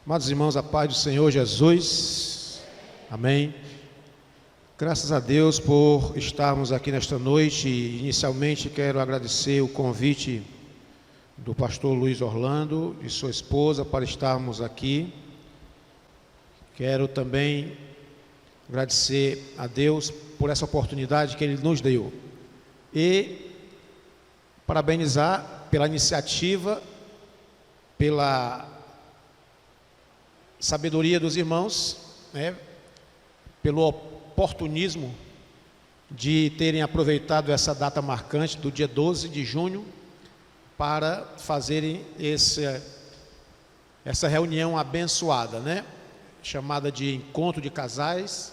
Amados irmãos, a paz do Senhor Jesus, amém. Graças a Deus por estarmos aqui nesta noite. Inicialmente quero agradecer o convite do pastor Luiz Orlando e sua esposa para estarmos aqui. Quero também agradecer a Deus por essa oportunidade que Ele nos deu e parabenizar pela iniciativa, pela sabedoria dos irmãos, pelo oportunismo de terem aproveitado essa data marcante do dia 12 de junho para fazerem essa reunião abençoada, chamada de encontro de casais.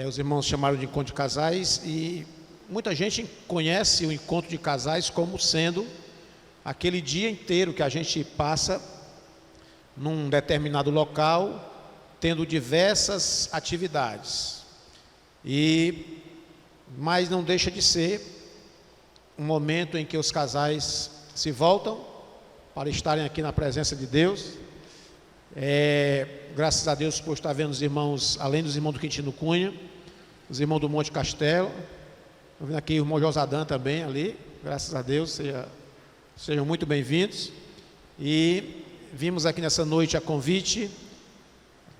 Os irmãos chamaram de encontro de casais e muita gente conhece o encontro de casais como sendo aquele dia inteiro que a gente passa num determinado local, tendo diversas atividades. Mas não deixa de ser um momento em que os casais se voltam para estarem aqui na presença de Deus. Graças a Deus por estar vendo os irmãos, além dos irmãos do Quintino Cunha, os irmãos do Monte Castelo. Estou vendo aqui o irmão Josadã também ali. Graças a Deus, sejam muito bem-vindos. E vimos aqui nessa noite a convite.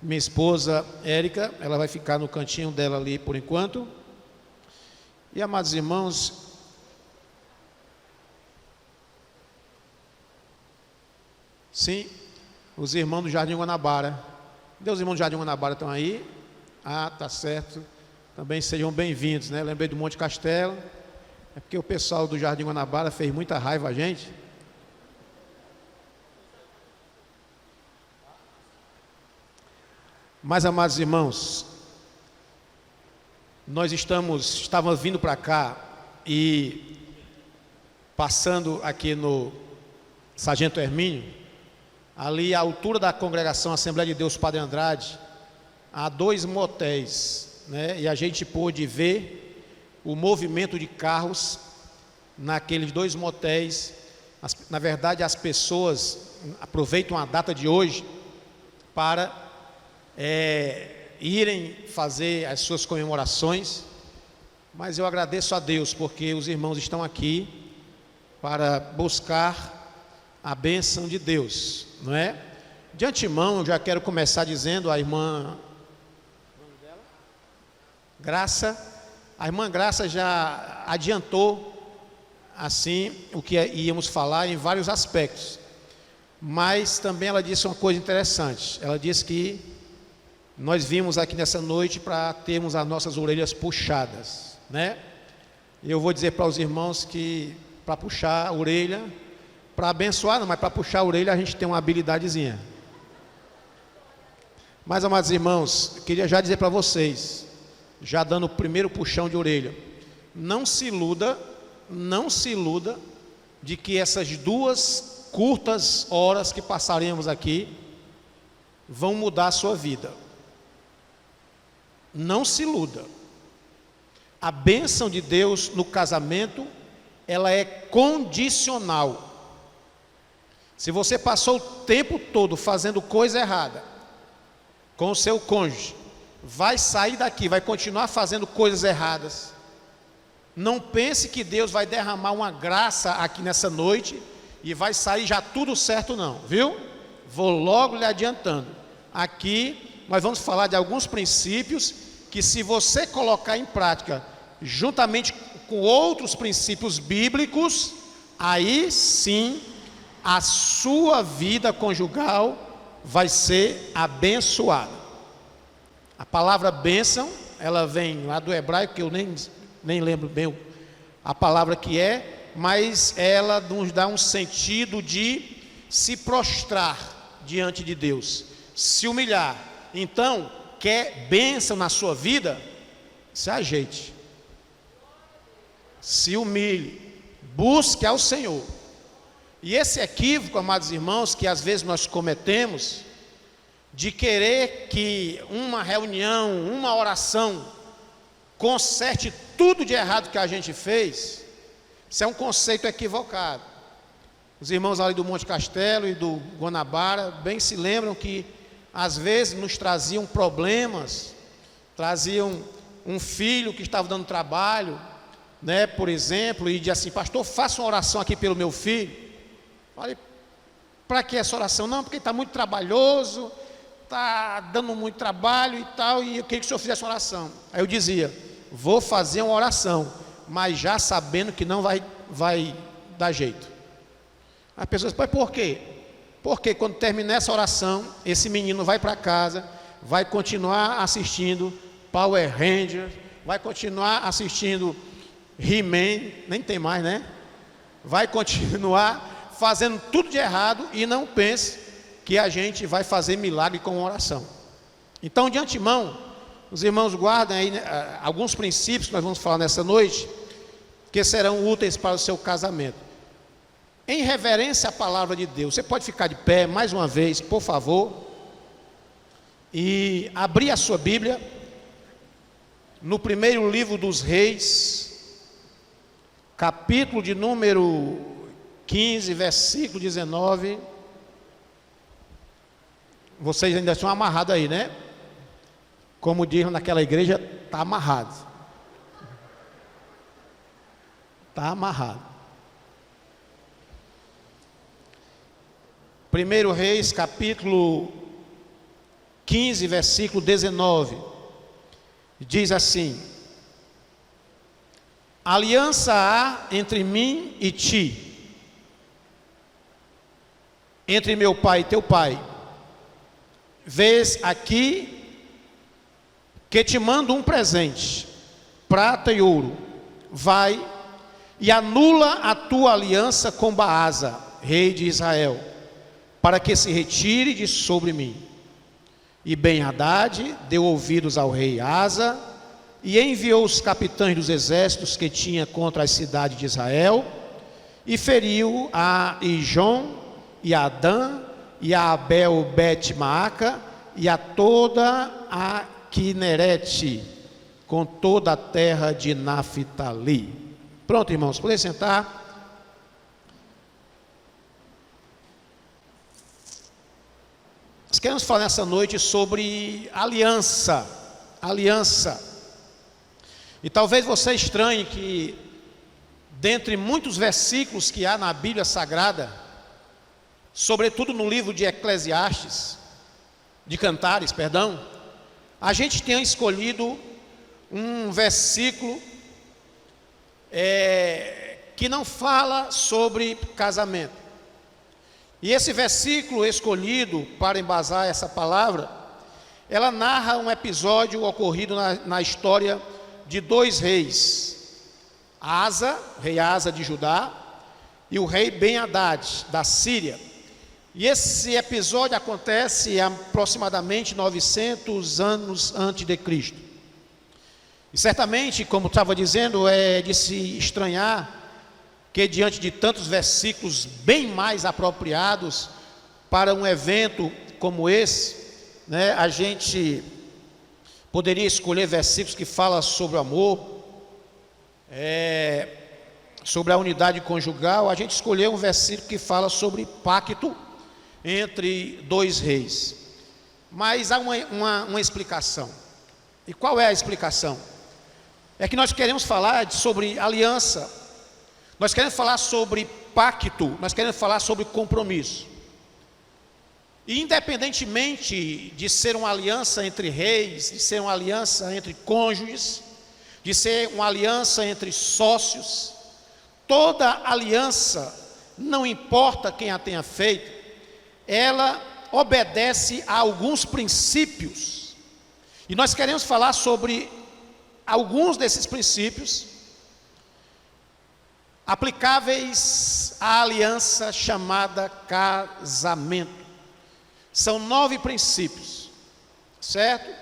Minha esposa Érica, ela vai ficar no cantinho dela ali por enquanto. E amados irmãos, sim, os irmãos do Jardim Guanabara. Cadê os irmãos do Jardim Guanabara? Estão aí? Tá certo. Também sejam bem-vindos, Lembrei do Monte Castelo. É porque o pessoal do Jardim Guanabara fez muita raiva a gente. Mas, amados irmãos, nós estávamos vindo para cá e passando aqui no Sargento Hermínio, ali à altura da congregação Assembleia de Deus Padre Andrade, há 2 motéis, e a gente pôde ver o movimento de carros naqueles 2 motéis. Na verdade, as pessoas aproveitam a data de hoje para irem fazer as suas comemorações, mas eu agradeço a Deus porque os irmãos estão aqui para buscar a bênção de Deus, De antemão, eu já quero começar dizendo a irmã Graça, a irmã Graça já adiantou assim o que íamos falar em vários aspectos, mas também ela disse uma coisa interessante. Ela disse que nós vimos aqui nessa noite para termos as nossas orelhas puxadas, E eu vou dizer para os irmãos que para puxar a orelha, para abençoar não, mas para puxar a orelha a gente tem uma habilidadezinha. Mas, amados irmãos, eu queria já dizer para vocês, já dando o primeiro puxão de orelha, não se iluda de que essas 2 curtas horas que passaremos aqui vão mudar a sua vida. Não se iluda. A bênção de Deus no casamento, ela é condicional. Se você passou o tempo todo fazendo coisa errada com o seu cônjuge, vai sair daqui, vai continuar fazendo coisas erradas. Não pense que Deus vai derramar uma graça aqui nessa noite e vai sair já tudo certo não, viu? Vou logo lhe adiantando. Aqui nós vamos falar de alguns princípios que, se você colocar em prática, juntamente com outros princípios bíblicos, aí sim a sua vida conjugal vai ser abençoada. A palavra bênção, ela vem lá do hebraico, que eu nem lembro bem a palavra que é, mas ela nos dá um sentido de se prostrar diante de Deus, se humilhar. Então, quer bênção na sua vida? Se ajeite, se humilhe, busque ao Senhor. E esse equívoco, amados irmãos, que às vezes nós cometemos, de querer que uma reunião, uma oração, conserte tudo de errado que a gente fez, isso é um conceito equivocado. Os irmãos ali do Monte Castelo e do Guanabara bem se lembram que às vezes nos traziam problemas, traziam um filho que estava dando trabalho, né, por exemplo, e dizia assim: pastor, faça uma oração aqui pelo meu filho. Falei: para que essa oração? Não, porque está muito trabalhoso, está dando muito trabalho e tal, e eu queria que o senhor fizesse uma oração. Aí eu dizia: vou fazer uma oração, mas já sabendo que não vai dar jeito. As pessoas: mas por quê? Porque quando terminar essa oração, esse menino vai para casa, vai continuar assistindo Power Rangers, vai continuar assistindo He-Man, nem tem mais, né? Vai continuar fazendo tudo de errado, e não pense que a gente vai fazer milagre com oração. Então, de antemão, os irmãos guardem aí, né, alguns princípios que nós vamos falar nessa noite, que serão úteis para o seu casamento. Em reverência à palavra de Deus, você pode ficar de pé mais uma vez, por favor, e abrir a sua Bíblia no primeiro livro dos Reis, capítulo de número 15, versículo 19. Vocês ainda estão amarrados aí, né? Como diz naquela igreja, está amarrado. Está amarrado. 1 Reis, capítulo 15, versículo 19. Diz assim: aliança há entre mim e ti, entre meu pai e teu pai. Vês aqui que te mando um presente, prata e ouro. Vai e anula a tua aliança com Baasa, rei de Israel, para que se retire de sobre mim. E Ben-Hadad deu ouvidos ao rei Asa, e enviou os capitães dos exércitos que tinha contra as cidades de Israel, e feriu a Ijon, e a Adã, e a Abel Bet-Maaca, e a toda a Quinerete, com toda a terra de Naphtali. Pronto, irmãos, podem sentar. Nós queremos falar nessa noite sobre aliança. E talvez você estranhe que, dentre muitos versículos que há na Bíblia Sagrada, sobretudo no livro de Eclesiastes, de Cantares, perdão, a gente tenha escolhido um versículo que não fala sobre casamento. E esse versículo escolhido para embasar essa palavra, ela narra um episódio ocorrido na história de dois reis: Asa, rei Asa de Judá, e o rei Ben-Hadad da Síria. E esse episódio acontece aproximadamente 900 anos antes de Cristo. E certamente, como estava dizendo, é de se estranhar que, diante de tantos versículos bem mais apropriados para um evento como esse, né, a gente poderia escolher versículos que falam sobre o amor, sobre a unidade conjugal. A gente escolheu um versículo que fala sobre pacto entre dois reis. Mas há uma explicação. E qual é a explicação? É que nós queremos falar sobre aliança, nós queremos falar sobre pacto, nós queremos falar sobre compromisso. E independentemente de ser uma aliança entre reis, de ser uma aliança entre cônjuges, de ser uma aliança entre sócios, toda aliança, não importa quem a tenha feito, ela obedece a alguns princípios. E nós queremos falar sobre alguns desses princípios aplicáveis à aliança chamada casamento. São 9 princípios, certo?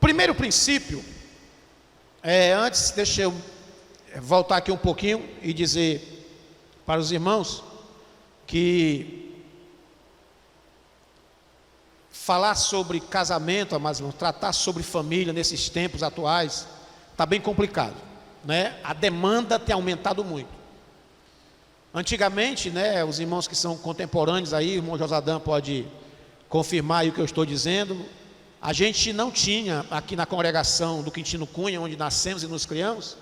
Primeiro princípio, antes deixa eu voltar aqui um pouquinho e dizer para os irmãos que falar sobre casamento, amados irmãos, tratar sobre família nesses tempos atuais, está bem complicado, né? A demanda tem aumentado muito. Antigamente, né, os irmãos que são contemporâneos aí, o irmão Josadã pode confirmar aí o que eu estou dizendo, a gente não tinha, aqui na congregação do Quintino Cunha, onde nascemos e nos criamos,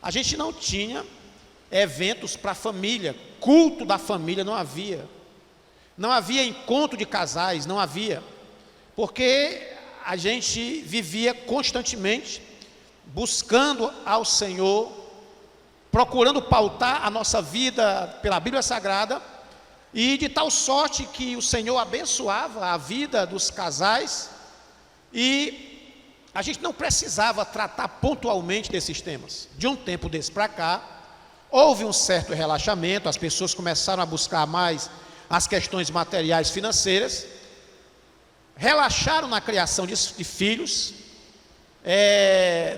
a gente não tinha eventos para a família, culto da família não havia. Não havia encontro de casais, não havia. Porque a gente vivia constantemente buscando ao Senhor, procurando pautar a nossa vida pela Bíblia Sagrada, e de tal sorte que o Senhor abençoava a vida dos casais, e a gente não precisava tratar pontualmente desses temas. De um tempo desse para cá, houve um certo relaxamento, as pessoas começaram a buscar mais as questões materiais financeiras, relaxaram na criação de filhos,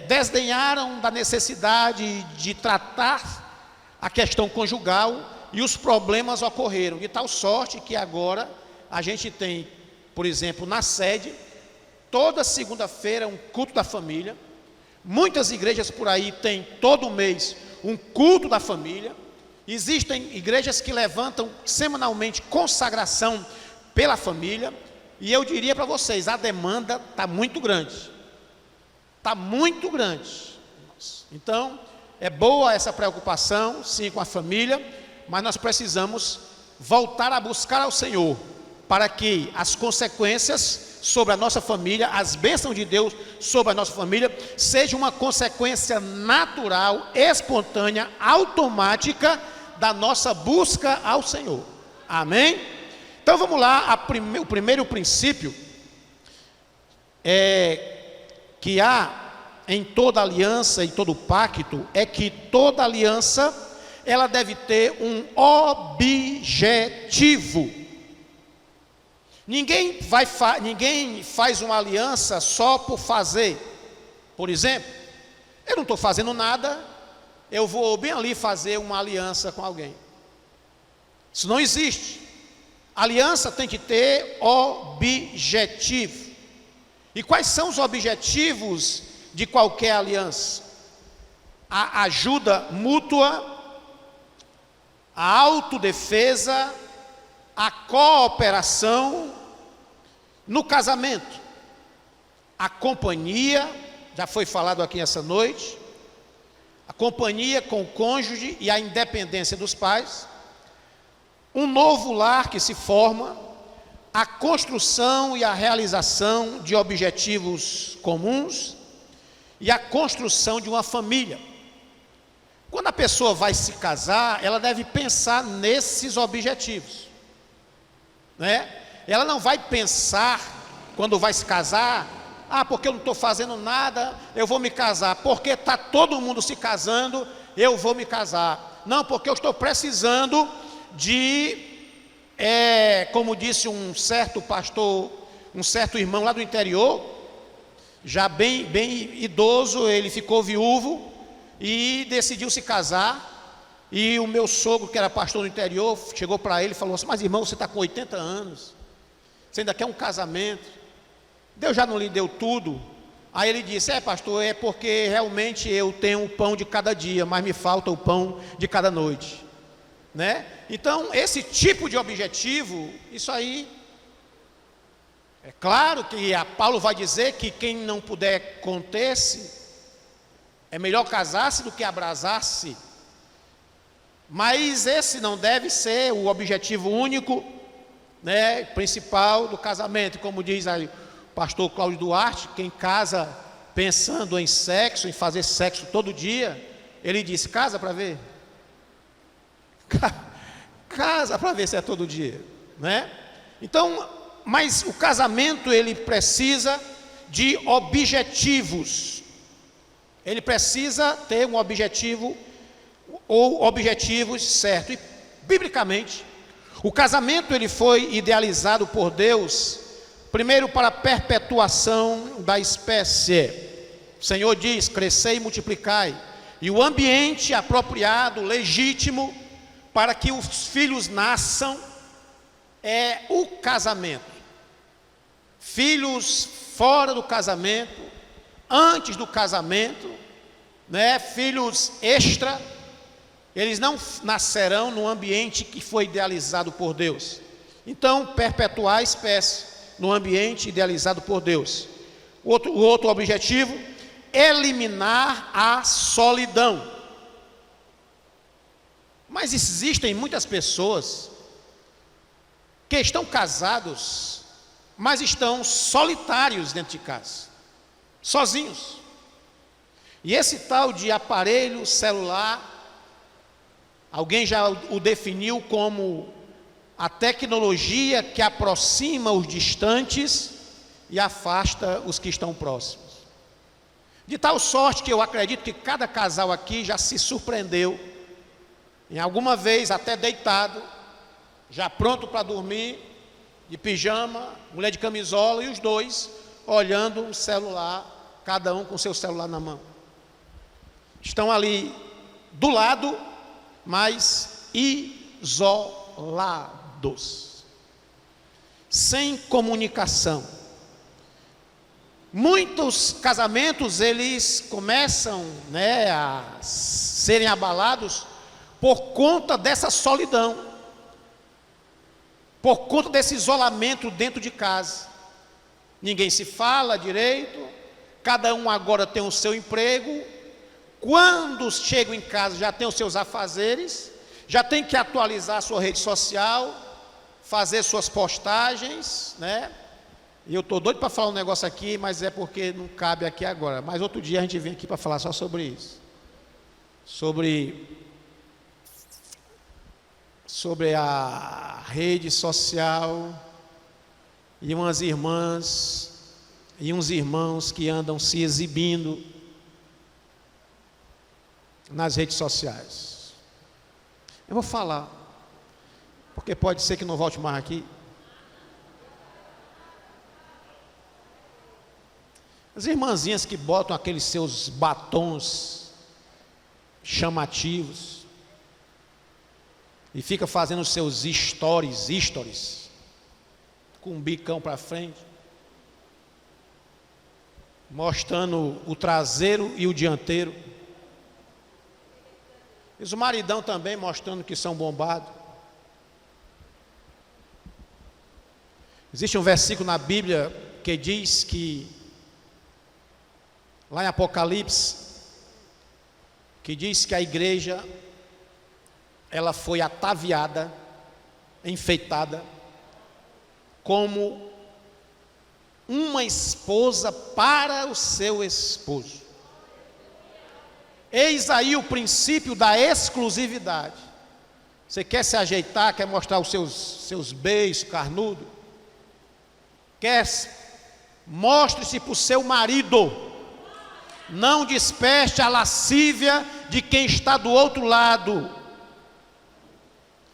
desdenharam da necessidade de tratar a questão conjugal, e os problemas ocorreram, de tal sorte que agora a gente tem, por exemplo, na sede, toda segunda-feira um culto da família. Muitas igrejas por aí têm todo mês um culto da família. Existem igrejas que levantam semanalmente consagração pela família. E eu diria para vocês, a demanda está muito grande. Está muito grande. Então, é boa essa preocupação, sim, com a família, mas nós precisamos voltar a buscar ao Senhor, para que as consequências sobre a nossa família, as bênçãos de Deus sobre a nossa família, seja uma consequência natural, espontânea, automática da nossa busca ao Senhor. Amém? Então vamos lá, o primeiro princípio que há em toda aliança e todo pacto é que toda aliança ela deve ter um objetivo. Ninguém faz uma aliança só por fazer. Por exemplo, eu não estou fazendo nada, eu vou bem ali fazer uma aliança com alguém. Isso não existe. Aliança tem que ter objetivo. E quais são os objetivos de qualquer aliança? A ajuda mútua, a autodefesa, a cooperação no casamento, a companhia, já foi falado aqui essa noite, a companhia com o cônjuge e a independência dos pais, um novo lar que se forma, a construção e a realização de objetivos comuns e a construção de uma família. Quando a pessoa vai se casar, ela deve pensar nesses objetivos, né? Ela não vai pensar, quando vai se casar, porque eu não estou fazendo nada, eu vou me casar, porque está todo mundo se casando, eu vou me casar. Não, porque eu estou precisando de, como disse um certo pastor, um certo irmão lá do interior, já bem idoso, ele ficou viúvo e decidiu se casar. E o meu sogro, que era pastor no interior, chegou para ele e falou assim: mas irmão, você está com 80 anos, você ainda quer um casamento, Deus já não lhe deu tudo? Aí ele disse: pastor, é porque realmente eu tenho o pão de cada dia, mas me falta o pão de cada noite, né? Então esse tipo de objetivo, isso aí, é claro que Paulo vai dizer que quem não puder conter-se, é melhor casar-se do que abrasar-se. Mas esse não deve ser o objetivo único, né, principal do casamento. Como diz aí o pastor Cláudio Duarte, quem casa pensando em sexo, em fazer sexo todo dia, ele disse: casa para ver. Casa para ver se é todo dia, né? Então, mas o casamento ele precisa de objetivos. Ele precisa ter um objetivo ou objetivos certos. E biblicamente, o casamento ele foi idealizado por Deus primeiro para a perpetuação da espécie. O Senhor diz: crescei e multiplicai. E o ambiente apropriado, legítimo, para que os filhos nasçam é o casamento. Filhos fora do casamento, antes do casamento, né? Filhos extra, Eles não nascerão no ambiente que foi idealizado por Deus. Então, perpetuar a espécie no ambiente idealizado por Deus. O outro objetivo, eliminar a solidão. Mas existem muitas pessoas que estão casados, mas estão solitários dentro de casa, sozinhos. E esse tal de aparelho celular, alguém já o definiu como a tecnologia que aproxima os distantes e afasta os que estão próximos. De tal sorte que eu acredito que cada casal aqui já se surpreendeu, em alguma vez até deitado, já pronto para dormir, de pijama, mulher de camisola, e os dois olhando um celular, cada um com seu celular na mão. Estão ali do lado, mas isolados, sem comunicação. Muitos casamentos, eles começam, a serem abalados por conta dessa solidão, por conta desse isolamento dentro de casa. Ninguém se fala direito, cada um agora tem o seu emprego. Quando chegam em casa já tem os seus afazeres, já tem que atualizar a sua rede social, fazer suas postagens, E eu estou doido para falar um negócio aqui, mas é porque não cabe aqui agora. Mas outro dia a gente vem aqui para falar só sobre isso. Sobre a rede social e umas irmãs e uns irmãos que andam se exibindo nas redes sociais. Eu vou falar, porque pode ser que não volte mais aqui. As irmãzinhas que botam aqueles seus batons chamativos e fica fazendo os seus stories, com um bicão para frente, mostrando o traseiro e o dianteiro. E os maridão também mostrando que são bombados. Existe um versículo na Bíblia que diz que, lá em Apocalipse, que diz que a igreja, ela foi ataviada, enfeitada, como uma esposa para o seu esposo. Eis aí o princípio da exclusividade. Você quer se ajeitar, quer mostrar os seus beijos carnudos? Mostre-se para o seu marido. Não desperte a lascívia de quem está do outro lado.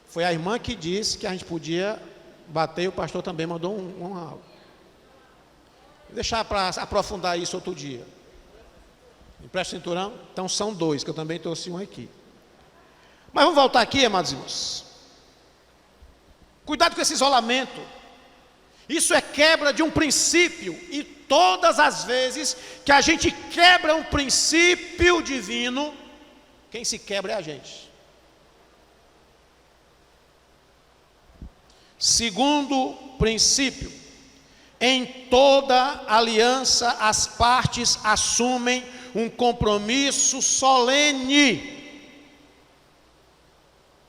Foi a irmã que disse que a gente podia bater, e o pastor também mandou um áudio. Vou deixar para aprofundar isso outro dia. Empresta o cinturão? Então são dois, que eu também trouxe um aqui. Mas vamos voltar aqui, amados irmãos. Cuidado com esse isolamento. Isso é quebra de um princípio. E todas as vezes que a gente quebra um princípio divino, quem se quebra é a gente. Segundo princípio, em toda aliança as partes assumem um compromisso solene.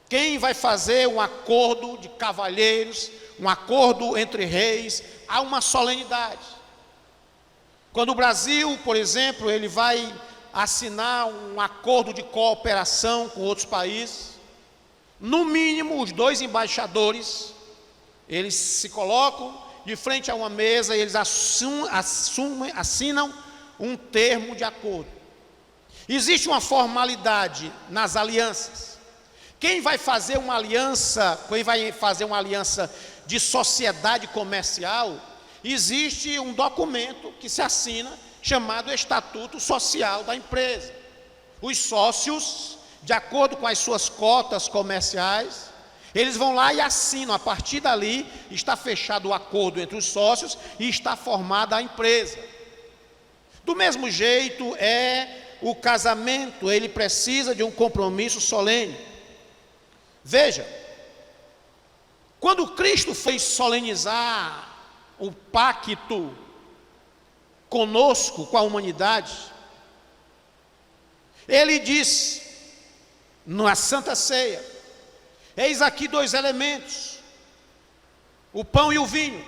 Quem vai fazer um acordo de cavalheiros, um acordo entre reis, há uma solenidade. Quando o Brasil, por exemplo, ele vai assinar um acordo de cooperação com outros países, no mínimo os dois embaixadores, eles se colocam de frente a uma mesa e eles assinam um termo de acordo. Existe uma formalidade nas alianças. Quem vai fazer uma aliança de sociedade comercial, existe um documento que se assina chamado Estatuto Social da empresa. Os sócios, de acordo com as suas cotas comerciais, eles vão lá e assinam. A partir dali está fechado o acordo entre os sócios e está formada a empresa. Do mesmo jeito é o casamento, ele precisa de um compromisso solene. Veja, quando Cristo fez solenizar o pacto conosco, com a humanidade, ele diz na Santa Ceia: eis aqui dois elementos, o pão e o vinho.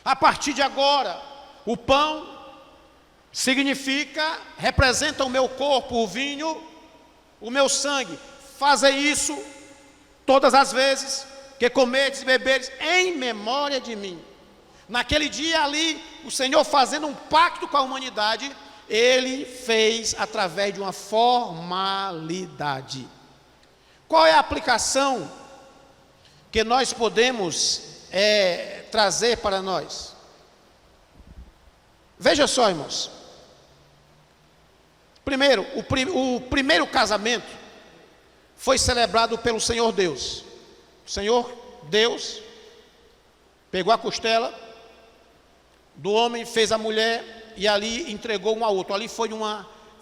A partir de agora, o pão representa o meu corpo, o vinho, o meu sangue. Fazei isso todas as vezes que comerdes e beberes em memória de mim. Naquele dia ali, o Senhor fazendo um pacto com a humanidade, ele fez através de uma formalidade. Qual é a aplicação que nós podemos trazer para nós? Veja só, irmãos. Primeiro, o primeiro casamento foi celebrado pelo Senhor Deus. O Senhor Deus pegou a costela do homem, fez a mulher e ali entregou um ao outro. Ali foi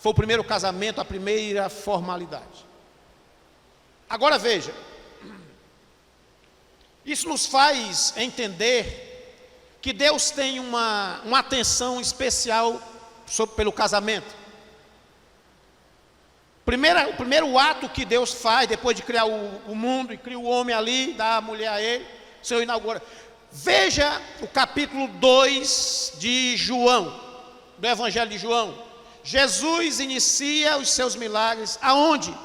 o primeiro casamento, a primeira formalidade. Agora veja, isso nos faz entender que Deus tem uma atenção especial pelo casamento. O primeiro ato que Deus faz, depois de criar o mundo e cria o homem ali, dá a mulher a ele, o Senhor inaugura. Veja o capítulo 2 de João, do Evangelho de João. Jesus inicia os seus milagres aonde?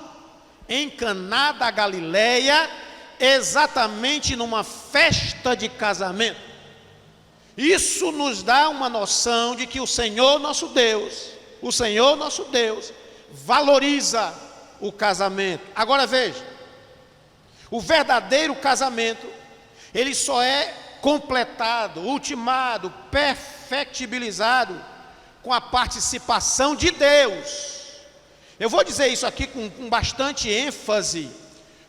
Em Caná da Galileia, exatamente numa festa de casamento. Isso nos dá uma noção de que o Senhor nosso Deus, valoriza o casamento. Agora veja, o verdadeiro casamento, ele só é completado, ultimado, perfectibilizado com a participação de Deus. Eu vou dizer isso aqui com bastante ênfase,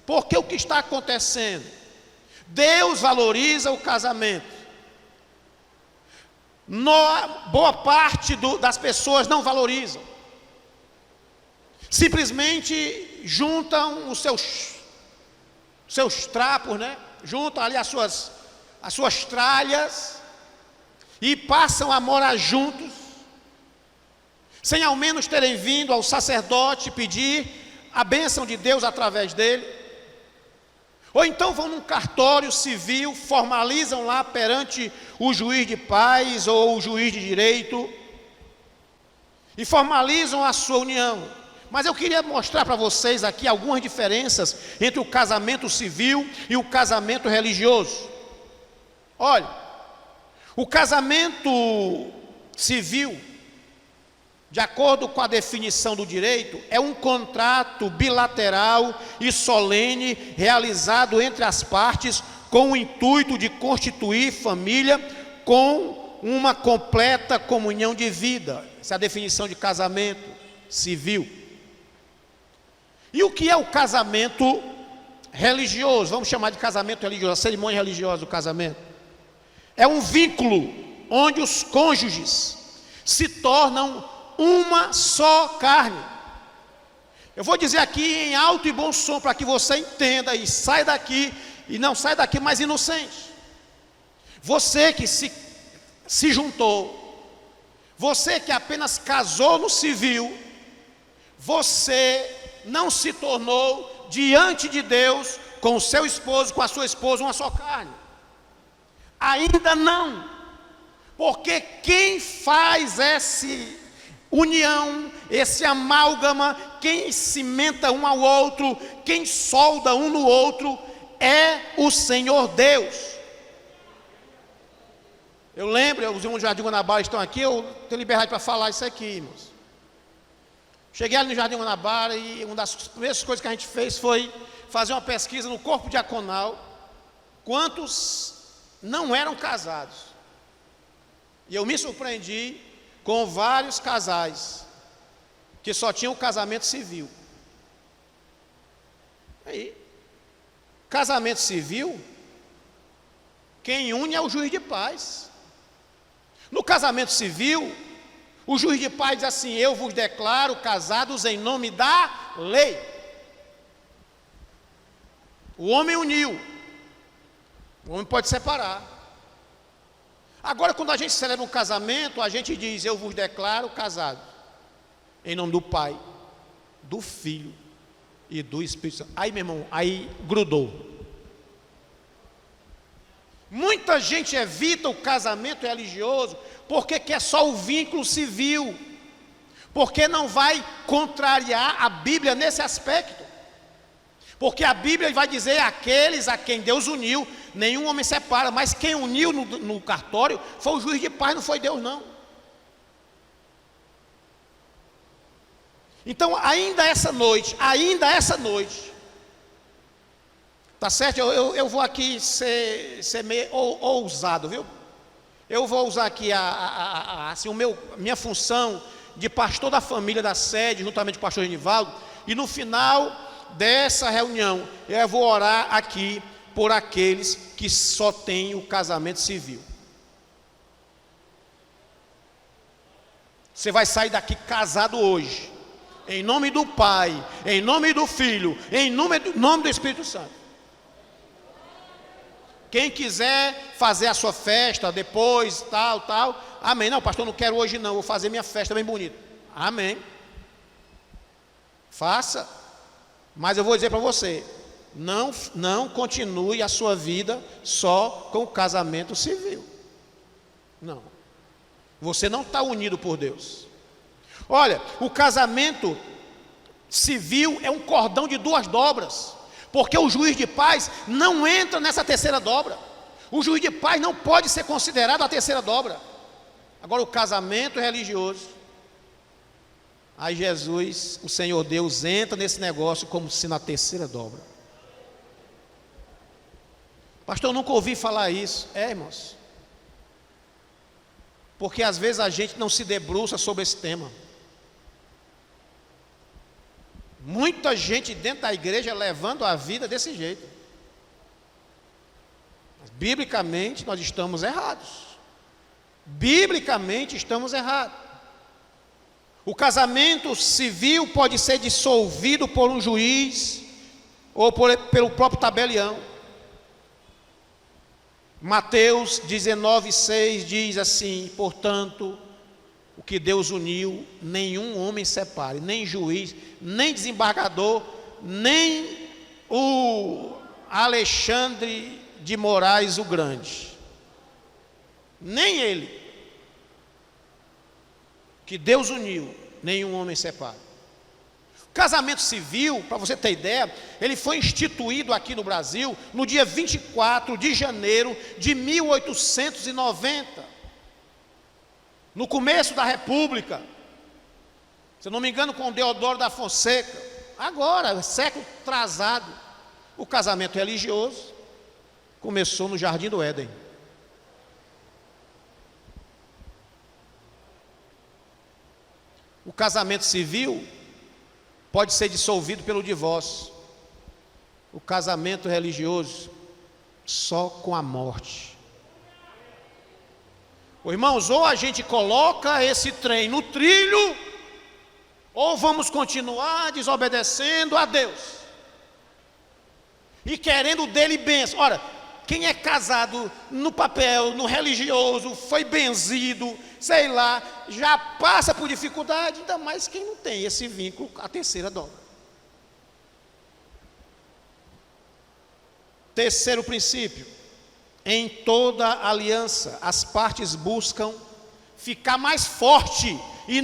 porque o que está acontecendo? Deus valoriza o casamento. Boa parte das pessoas não valorizam. Simplesmente juntam os seus trapos, né? Juntam ali as suas tralhas e passam a morar juntos, sem ao menos terem vindo ao sacerdote pedir a bênção de Deus através dele. Ou então vão num cartório civil, formalizam lá perante o juiz de paz ou o juiz de direito e formalizam a sua união. Mas eu queria mostrar para vocês aqui algumas diferenças entre o casamento civil e o casamento religioso. Olha, o casamento civil, de acordo com a definição do direito, é um contrato bilateral e solene realizado entre as partes com o intuito de constituir família com uma completa comunhão de vida. Essa é a definição de casamento civil. E o que é o casamento religioso? Vamos chamar de casamento religioso, a cerimônia religiosa do casamento. É um vínculo onde os cônjuges se tornam uma só carne. Eu vou dizer aqui em alto e bom som para que você entenda e saia daqui, e não saia daqui mais inocente. Você que se juntou, você que apenas casou no civil, você não se tornou diante de Deus com o seu esposo, com a sua esposa, uma só carne. Ainda não, porque quem faz essa união, esse amálgama, quem cimenta um ao outro, quem solda um no outro, é o Senhor Deus. Eu lembro, os irmãos do Jardim Guanabara estão aqui, eu tenho liberdade para falar isso aqui, irmãos. Cheguei ali no Jardim Guanabara e uma das primeiras coisas que a gente fez foi fazer uma pesquisa no corpo diaconal, quantos não eram casados. E eu me surpreendi com vários casais que só tinham casamento civil. Aí, casamento civil, quem une é o juiz de paz. No casamento civil, O juiz de paz diz assim: eu vos declaro casados em nome da lei. O homem uniu, o homem pode separar. Agora, quando a gente celebra um casamento, a gente diz: eu vos declaro casados em nome do Pai, do Filho e do Espírito Santo. Aí, meu irmão, aí grudou. Muita gente evita o casamento religioso porque quer só o vínculo civil, porque não vai contrariar a Bíblia nesse aspecto. Porque a Bíblia vai dizer: aqueles a quem Deus uniu, nenhum homem separa. Mas quem uniu no cartório foi o juiz de paz, não foi Deus, não. Então, ainda essa noite, tá certo? Eu vou aqui ser meio ousado, viu? Eu vou usar aqui assim, minha função de pastor da família da sede, juntamente com o pastor Genivaldo, e no final dessa reunião, eu vou orar aqui por aqueles que só têm o casamento civil. Você vai sair daqui casado hoje, em nome do Pai, em nome do Filho, em nome do Espírito Santo. Quem quiser fazer a sua festa depois, tal, amém. Não, pastor, não quero hoje não, vou fazer minha festa bem bonita. Amém. Faça. Mas eu vou dizer para você: não continue a sua vida só com o casamento civil. Não. Você não está unido por Deus. Olha, o casamento civil é um cordão de 2 dobras, porque o juiz de paz não entra nessa terceira dobra. O juiz de paz não pode ser considerado a terceira dobra. Agora, o casamento religioso, aí Jesus, o Senhor Deus, entra nesse negócio como se na terceira dobra. Pastor, eu nunca ouvi falar isso. Irmãos, porque às vezes a gente não se debruça sobre esse tema. Muita gente dentro da igreja levando a vida desse jeito. Mas, biblicamente, nós estamos errados. Biblicamente estamos errados. O casamento civil pode ser dissolvido por um juiz ou pelo próprio tabelião. Mateus 19,6 diz assim: portanto, o que Deus uniu, nenhum homem separe, nem juiz, nem desembargador, nem o Alexandre de Moraes o Grande, nem ele. Que Deus uniu, nenhum homem separa. O casamento civil, para você ter ideia, ele foi instituído aqui no Brasil no dia 24 de janeiro de 1890. No começo da República, se eu não me engano, com Deodoro da Fonseca. Agora, século atrasado, o casamento religioso começou no Jardim do Éden. O casamento civil pode ser dissolvido pelo divórcio. O casamento religioso, só com a morte. Irmãos, ou a gente coloca esse trem no trilho, ou vamos continuar desobedecendo a Deus e querendo dele bênção. Ora, quem é casado no papel, no religioso, foi benzido, sei lá, já passa por dificuldade, ainda mais quem não tem esse vínculo, a terceira dobra. Terceiro princípio: em toda aliança, as partes buscam ficar mais forte e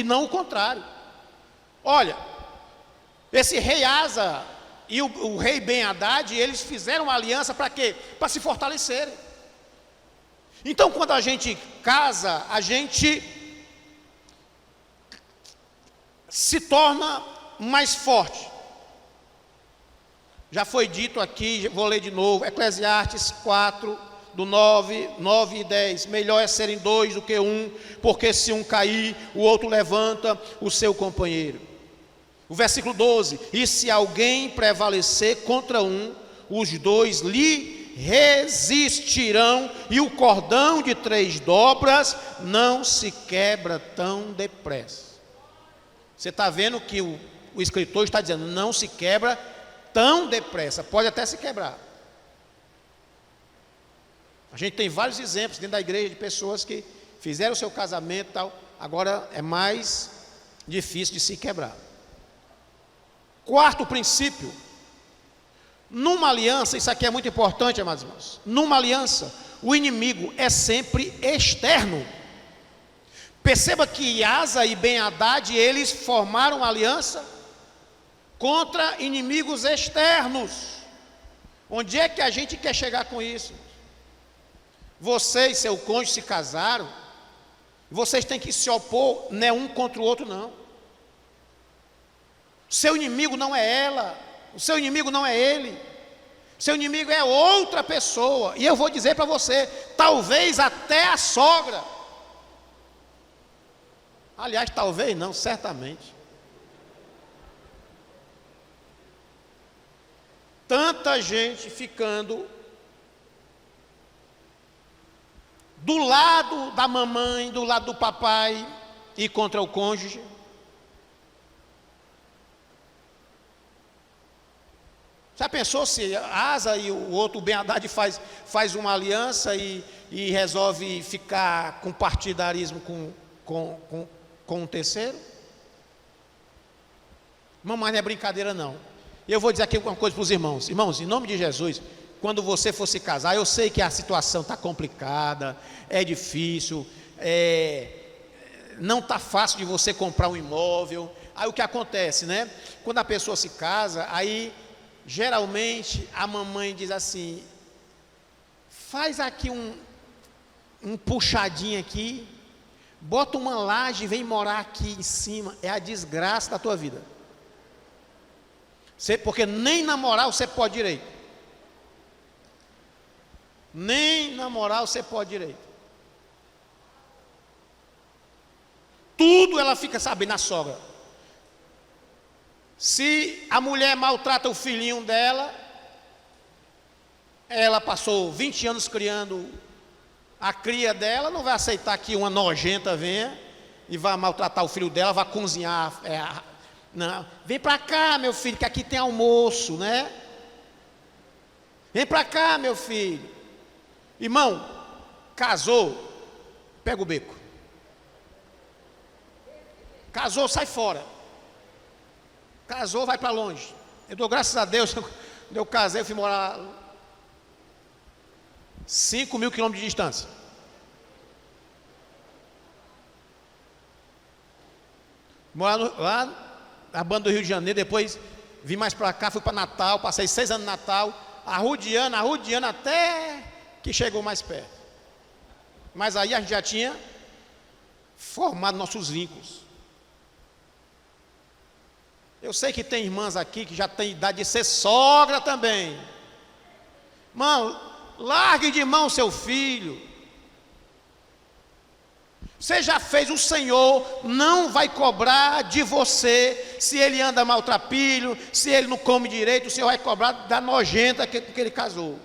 não o contrário. Olha, esse rei Asa e o rei Ben-Hadad, eles fizeram uma aliança para quê? Para se fortalecerem. Então, quando a gente casa, a gente se torna mais forte. Já foi dito aqui, vou ler de novo, Eclesiastes 4, do 9 e 10. Melhor é serem 2 do que 1, porque se um cair, o outro levanta o seu companheiro. O versículo 12: e se alguém prevalecer contra um, os 2 lhe resistirão, e o cordão de 3 dobras não se quebra tão depressa. Você está vendo que o escritor está dizendo, não se quebra tão depressa, pode até se quebrar. A gente tem vários exemplos dentro da igreja de pessoas que fizeram o seu casamento e tal, agora é mais difícil de se quebrar. Quarto princípio, numa aliança, isso aqui é muito importante, amados irmãos, numa aliança, o inimigo é sempre externo. Perceba que Asa e Ben-Hadad, eles formaram aliança contra inimigos externos. Onde é que a gente quer chegar com isso? Você e seu cônjuge se casaram, vocês têm que se opor, não é um contra o outro, não. Seu inimigo não é ela, o seu inimigo não é ele, seu inimigo é outra pessoa. E eu vou dizer para você, talvez até a sogra. Aliás, talvez não, certamente. Tanta gente ficando do lado da mamãe, do lado do papai e contra o cônjuge. Já pensou se Asa e o outro Ben-Hadad faz uma aliança e resolve ficar com partidarismo com um terceiro? Mas não é brincadeira não. Eu vou dizer aqui uma coisa para os irmãos. Irmãos, em nome de Jesus, quando você for se casar, eu sei que a situação está complicada, é difícil, não está fácil de você comprar um imóvel. Aí o que acontece, né? Quando a pessoa se casa, aí geralmente a mamãe diz assim, faz aqui um puxadinho aqui, bota uma laje e vem morar aqui em cima. É a desgraça da tua vida. Porque nem namorar você pode direito. Nem namorar você pode direito. Tudo ela fica sabendo, a sogra. Se a mulher maltrata o filhinho dela, ela passou 20 anos criando a cria dela, não vai aceitar que uma nojenta venha e vá maltratar o filho dela, vá cozinhar. Não. Vem para cá, meu filho, que aqui tem almoço, né? Vem para cá, meu filho. Irmão, casou, pega o beco. Casou, sai fora. Casou, vai para longe. Eu dou graças a Deus, quando eu casei, eu fui morar 5.000 quilômetros de distância. Morar lá na banda do Rio de Janeiro, depois vim mais para cá, fui para Natal, passei 6 anos no Natal, arrodeando até que chegou mais perto. Mas aí a gente já tinha formado nossos vínculos. Eu sei que tem irmãs aqui que já tem idade de ser sogra também. Irmão, largue de mão seu filho. Você já fez, o Senhor não vai cobrar de você se ele anda maltrapilho, se ele não come direito, o Senhor vai cobrar da nojenta que ele casou.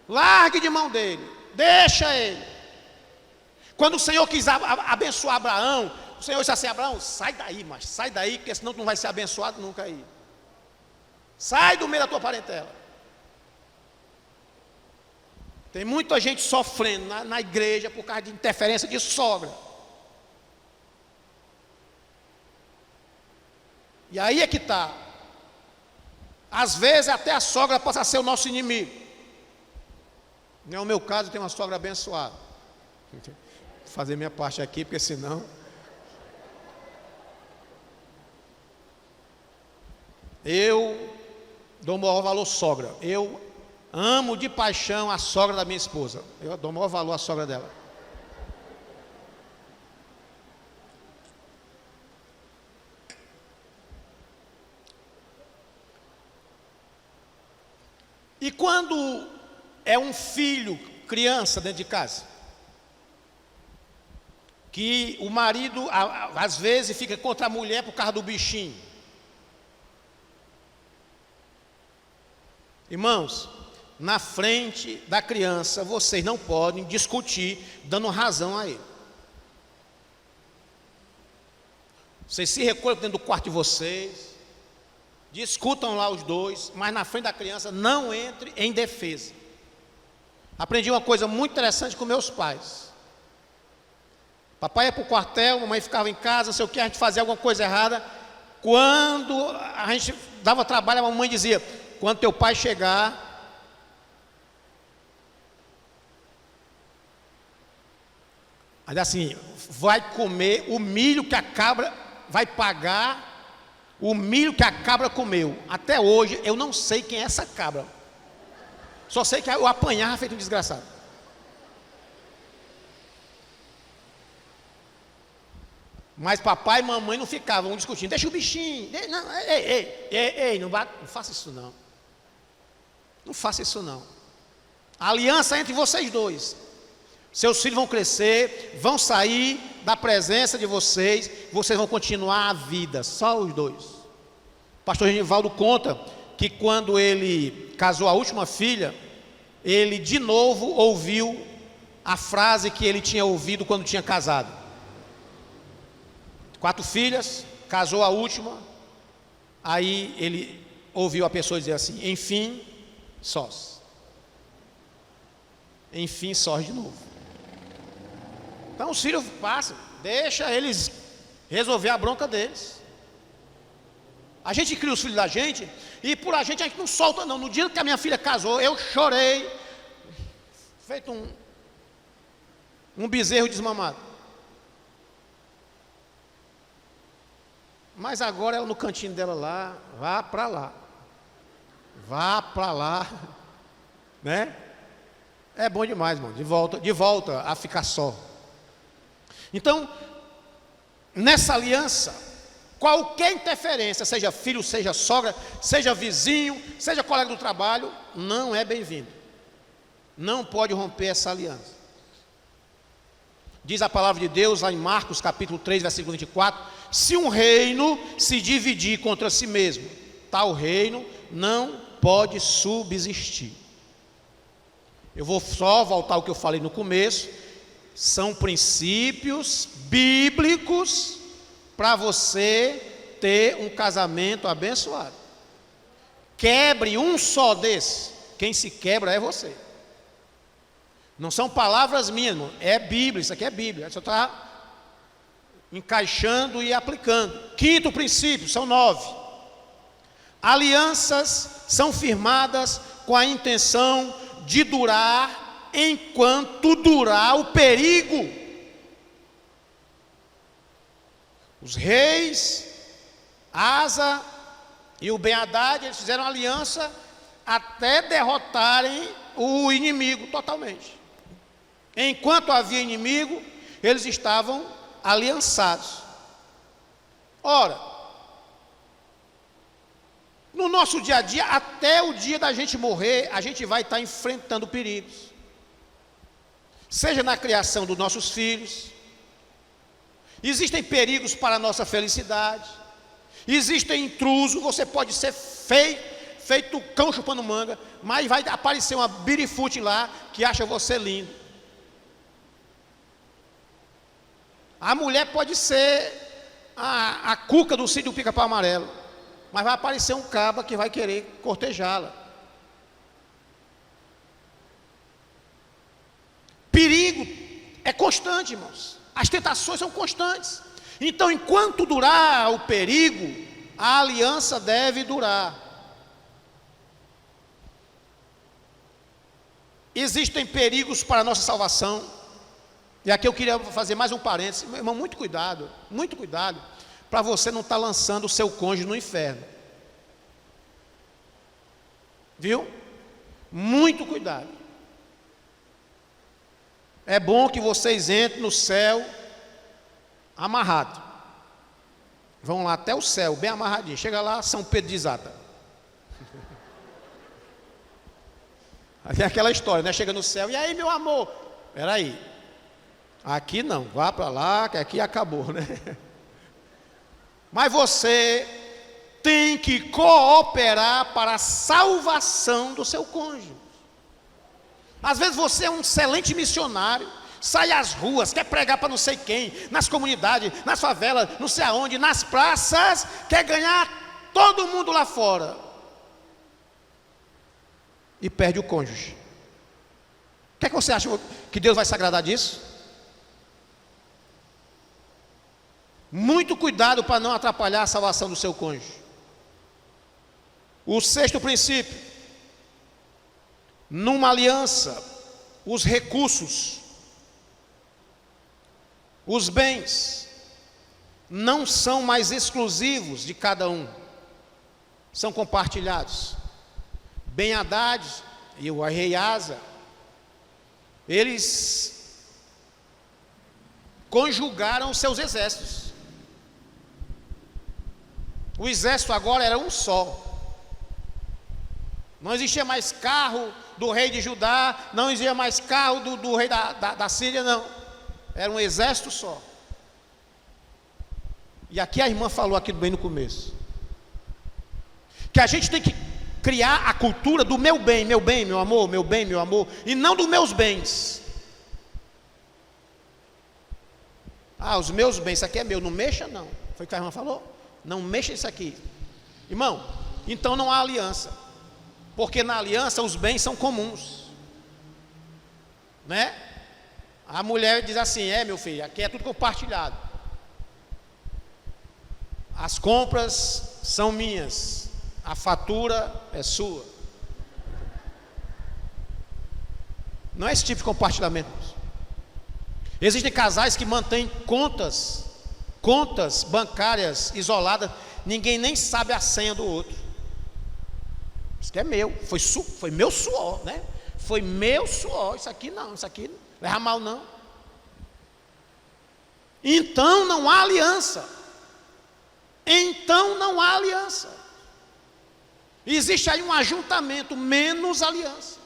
Largue de mão dele, deixa ele. Quando o Senhor quis abençoar Abraão, o Senhor disse assim, Abraão, sai daí, mas sai daí, porque senão tu não vai ser abençoado nunca aí. Sai do meio da tua parentela. Tem muita gente sofrendo na igreja por causa de interferência de sogra. E aí é que está. Às vezes até a sogra possa ser o nosso inimigo. Não é o meu caso, eu tenho uma sogra abençoada. Vou fazer minha parte aqui, porque senão... Eu dou o maior valor sogra. Eu amo de paixão a sogra da minha esposa. Eu dou o maior valor à sogra dela. E quando é um filho, criança dentro de casa, que o marido às vezes fica contra a mulher por causa do bichinho. Irmãos, na frente da criança, vocês não podem discutir dando razão a ele. Vocês se recolhem dentro do quarto de vocês, discutam lá os dois, mas na frente da criança não entre em defesa. Aprendi uma coisa muito interessante com meus pais. Papai ia para o quartel, mamãe ficava em casa, não sei o que, a gente fazia alguma coisa errada. Quando a gente dava trabalho, a mamãe dizia: quando teu pai chegar, aí assim, vai comer o milho que a cabra, vai pagar o milho que a cabra comeu. Até hoje eu não sei quem é essa cabra. Só sei que eu apanhava feito um desgraçado. Mas papai e mamãe não ficavam discutindo. Deixa o bichinho. Não, ei, não faça isso não. Não faça isso não. A aliança entre vocês dois. Seus filhos vão crescer, vão sair da presença de vocês, vocês vão continuar a vida, só os dois. O pastor Genivaldo conta que quando ele casou a última filha, ele de novo ouviu a frase que ele tinha ouvido quando tinha casado. 4 filhas, casou a última, aí ele ouviu a pessoa dizer assim: enfim, sós. Enfim, sós de novo. Então os filhos passam, deixa eles resolver a bronca deles. A gente cria os filhos da gente, e por a gente não solta não. No dia que a minha filha casou, eu chorei, feito um bezerro desmamado. Mas agora ela no cantinho dela lá, vá para lá, né? É bom demais, mano, de volta a ficar só. Então, nessa aliança, qualquer interferência, seja filho, seja sogra, seja vizinho, seja colega do trabalho, não é bem-vindo. Não pode romper essa aliança. Diz a palavra de Deus lá em Marcos capítulo 3, versículo 24: se um reino se dividir contra si mesmo, tal reino não pode subsistir. Eu vou só voltar ao que eu falei no começo. São princípios bíblicos para você ter um casamento abençoado. Quebre um só desses, quem se quebra é você. Não são palavras minhas, irmão, é Bíblia, isso aqui é Bíblia. Você está encaixando e aplicando. 5º princípio, são 9. Alianças são firmadas com a intenção de durar enquanto durar o perigo. Os reis Asa e o Ben-Hadad, eles fizeram aliança até derrotarem o inimigo totalmente. Enquanto havia inimigo, eles estavam aliançados. Ora, no nosso dia a dia, até o dia da gente morrer, a gente vai estar enfrentando perigos. Seja na criação dos nossos filhos, existem perigos para a nossa felicidade, existem intrusos, você pode ser feito cão chupando manga, mas vai aparecer uma birifute lá que acha você lindo. A mulher pode ser a cuca do sítio do Pica-Pau Amarelo, mas vai aparecer um caba que vai querer cortejá-la. Perigo é constante, irmãos. As tentações são constantes. Então, enquanto durar o perigo, a aliança deve durar. Existem perigos para a nossa salvação. E aqui eu queria fazer mais um parênteses. Meu irmão, muito cuidado, para você não estar lançando o seu cônjuge no inferno. Viu? Muito cuidado. É bom que vocês entrem no céu amarrado. Vão lá até o céu, bem amarradinho. Chega lá, São Pedro desata. Aí é aquela história, né? Chega no céu, e aí, meu amor? Peraí. Aqui não, vá para lá, que aqui acabou, né? Mas você tem que cooperar para a salvação do seu cônjuge. Às vezes você é um excelente missionário, sai às ruas, quer pregar para não sei quem, nas comunidades, nas favelas, não sei aonde, nas praças, quer ganhar todo mundo lá fora. E perde o cônjuge. O que é que você acha que Deus vai se agradar disso? Muito cuidado para não atrapalhar a salvação do seu cônjuge. O sexto princípio: numa aliança, os recursos, os bens, não são mais exclusivos de cada um, são compartilhados. Ben-Hadad e o rei Asa, eles conjugaram seus exércitos. O exército agora era um só. Não existia mais carro do rei de Judá, não existia mais carro do rei da Síria, não. Era um exército só. E aqui a irmã falou aqui bem no começo, que a gente tem que criar a cultura do meu bem, meu amor, meu bem, meu amor, e não dos meus bens. Ah, os meus bens, isso aqui é meu, não mexa não. Foi o que a irmã falou? Não mexa isso aqui. Irmão, então não há aliança. Porque na aliança os bens são comuns, né? A mulher diz assim: meu filho, aqui é tudo compartilhado. As compras são minhas, a fatura é sua. Não é esse tipo de compartilhamento. Existem casais que mantêm contas bancárias isoladas, ninguém nem sabe a senha do outro. Isso aqui é meu, foi meu suor, né? Foi meu suor, isso aqui não leva mal não. Então não há aliança. Existe aí um ajuntamento, menos aliança.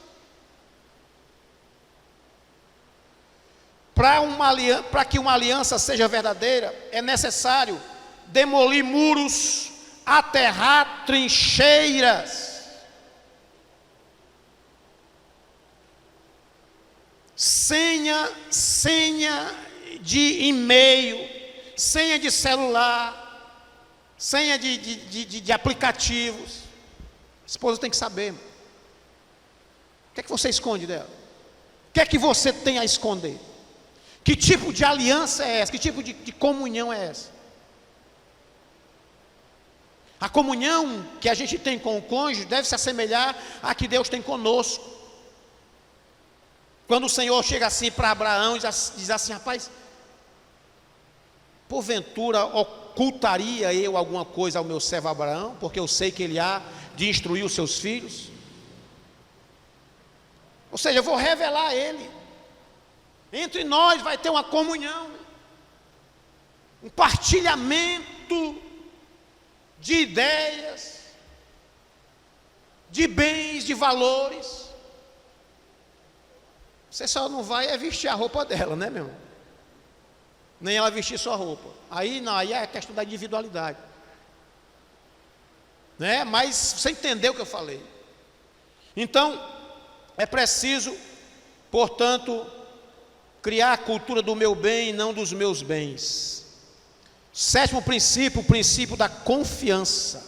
Para que uma aliança seja verdadeira, é necessário demolir muros, aterrar trincheiras, senha de e-mail, senha de celular, senha de aplicativos. A esposa tem que saber. O que é que você esconde dela? O que é que você tem a esconder? Que tipo de aliança é essa? Que tipo de comunhão é essa? A comunhão que a gente tem com o cônjuge deve se assemelhar à que Deus tem conosco. Quando o Senhor chega assim para Abraão e diz assim: rapaz, porventura ocultaria eu alguma coisa ao meu servo Abraão, porque eu sei que ele há de instruir os seus filhos? Ou seja, eu vou revelar a ele. Entre nós vai ter uma comunhão, um partilhamento de ideias, de bens, de valores. Você só não vai vestir a roupa dela, né, meu irmão? Nem ela vestir sua roupa. Aí não, aí é a questão da individualidade, né? Mas você entendeu o que eu falei. Então, é preciso, portanto, criar a cultura do meu bem e não dos meus bens. Sétimo princípio, o princípio da confiança.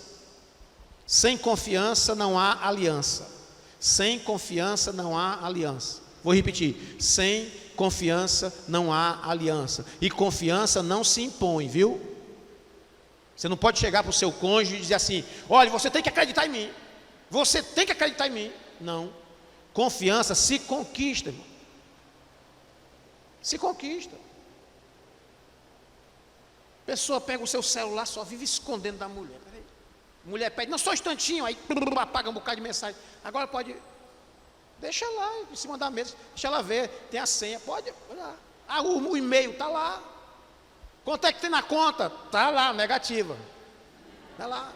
Sem confiança não há aliança. Sem confiança não há aliança. Vou repetir: sem confiança não há aliança. E confiança não se impõe, viu? Você não pode chegar para o seu cônjuge e dizer assim: olha, você tem que acreditar em mim. Você tem que acreditar em mim. Não. Confiança se conquista, irmão. Se conquista. A pessoa pega o seu celular, só vive escondendo da mulher. Peraí. Mulher pede: não, só um instantinho. Aí apaga um bocado de mensagem. Agora pode... Deixa lá, em cima da mesa, deixa ela ver, tem a senha, pode olhar. Ah, o e-mail está lá. Quanto é que tem na conta? Está lá, negativa. Está lá.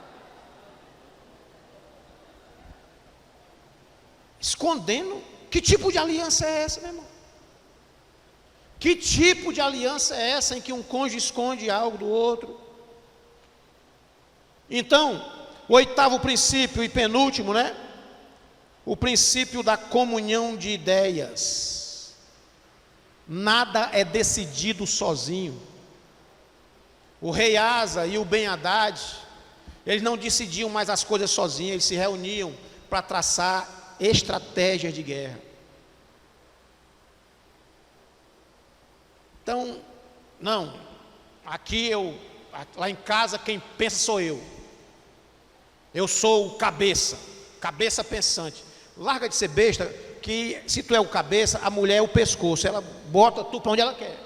Escondendo. Que tipo de aliança é essa, meu irmão? Que tipo de aliança é essa em que um cônjuge esconde algo do outro? Então, o oitavo princípio e penúltimo, né? O princípio da comunhão de ideias. Nada é decidido sozinho. O rei Asa e o Ben-Hadad, eles não decidiam mais as coisas sozinhos, eles se reuniam para traçar estratégias de guerra. Então, não, lá em casa quem pensa sou eu. Eu sou o cabeça pensante. Larga de ser besta, que se tu é o cabeça, a mulher é o pescoço, ela bota tu para onde ela quer.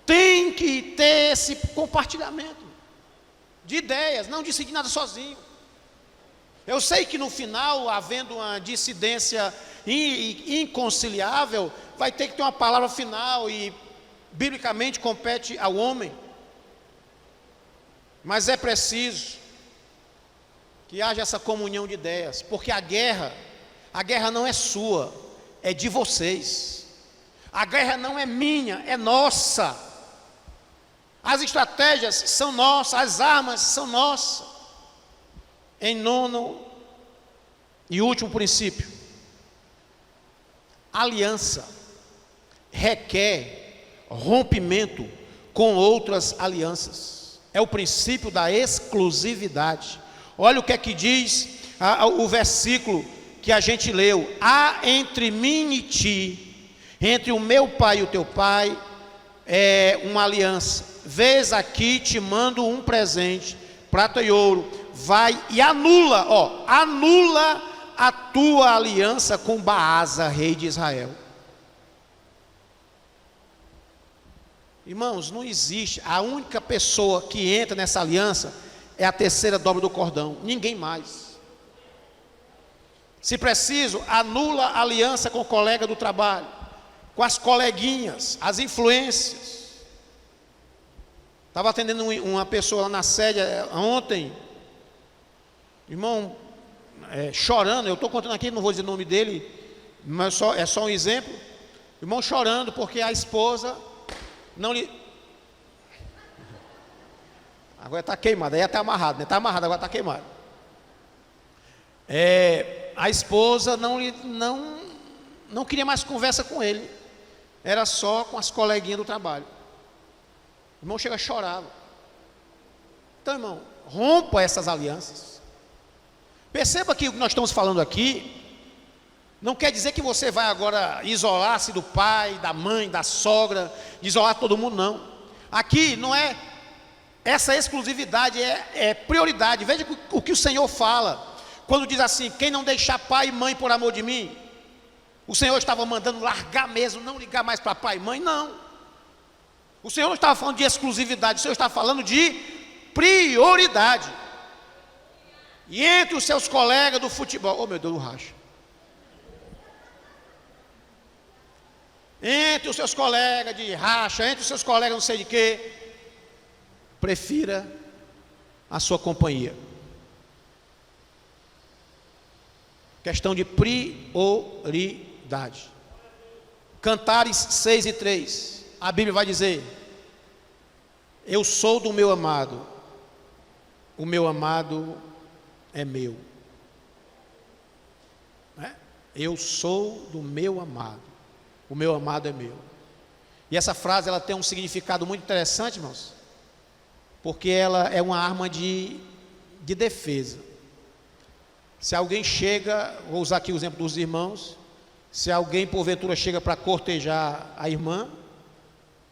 Tem que ter esse compartilhamento de ideias, não decidir nada sozinho. Eu sei que no final, havendo uma dissidência inconciliável, vai ter que ter uma palavra final e biblicamente compete ao homem. Mas é preciso que haja essa comunhão de ideias, porque a guerra não é sua, é de vocês. A guerra não é minha, é nossa. As estratégias são nossas, as armas são nossas. Em nono e último princípio, aliança requer rompimento com outras alianças. É o princípio da exclusividade. Olha o que é que diz o versículo que a gente leu: há entre mim e ti, entre o meu pai e o teu pai, uma aliança. Vês aqui, te mando um presente, prata e ouro. Vai e anula a tua aliança com Baasa, rei de Israel. Irmãos, não existe, a única pessoa que entra nessa aliança é a terceira dobra do cordão, ninguém mais. Se preciso, anula a aliança com o colega do trabalho, com as coleguinhas, as influências. Estava atendendo uma pessoa lá na sede ontem, irmão, chorando. Eu estou contando aqui, não vou dizer o nome dele, mas é só um exemplo. Irmão chorando porque a esposa não lhe... Agora está queimado, aí está amarrado, né? Está amarrado, agora está queimado. A esposa não queria mais conversa com ele, era só com as coleguinhas do trabalho. O irmão chega a chorar. Então, irmão, rompa essas alianças. Perceba que o que nós estamos falando aqui não quer dizer que você vai agora isolar-se do pai, da mãe, da sogra, isolar todo mundo, não. Aqui não é essa exclusividade, é prioridade. Veja o que o Senhor fala quando diz assim: quem não deixar pai e mãe por amor de mim. O Senhor estava mandando largar mesmo, não ligar mais para pai e mãe, não. O Senhor não estava falando de exclusividade, o Senhor estava falando de prioridade. E entre os seus colegas do futebol, oh meu Deus, do racha. Entre os seus colegas de racha, entre os seus colegas não sei de quê, prefira a sua companhia. Questão de prioridade. Cantares 6:3. A Bíblia vai dizer: eu sou do meu amado, o meu amado é meu. Eu sou do meu amado, o meu amado é meu. E essa frase ela tem um significado muito interessante, irmãos, porque ela é uma arma de defesa. Se alguém chega, vou usar aqui o exemplo dos irmãos, se alguém porventura chega para cortejar a irmã,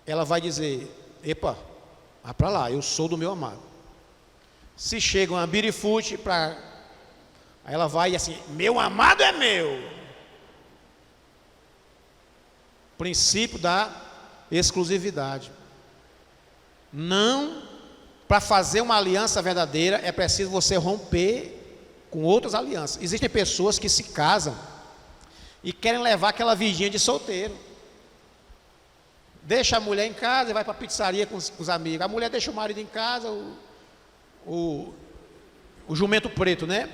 ela vai dizer: epa, vá para lá, eu sou do meu amado. Se chega uma birifute aí ela vai assim: meu amado é meu. Princípio da exclusividade. Não, para fazer uma aliança verdadeira é preciso você romper com outras alianças. Existem pessoas que se casam e querem levar aquela vidinha de solteiro. Deixa a mulher em casa e vai para a pizzaria com os amigos. A mulher deixa o marido em casa, o jumento preto, né?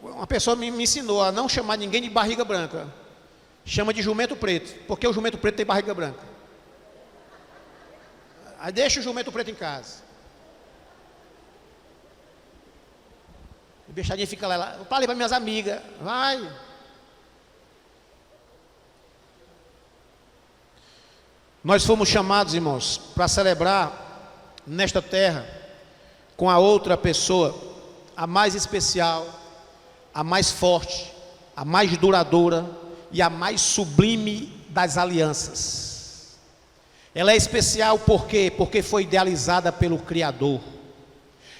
Uma pessoa me ensinou a não chamar ninguém de barriga branca. Chama de jumento preto, porque o jumento preto tem barriga branca. Aí deixa o jumento preto em casa. O bichadinho fica lá, eu falei para minhas amigas, vai. Nós fomos chamados, irmãos, para celebrar nesta terra com a outra pessoa, a mais especial, a mais forte, a mais duradoura e a mais sublime das alianças. Ela é especial por quê? Porque foi idealizada pelo Criador.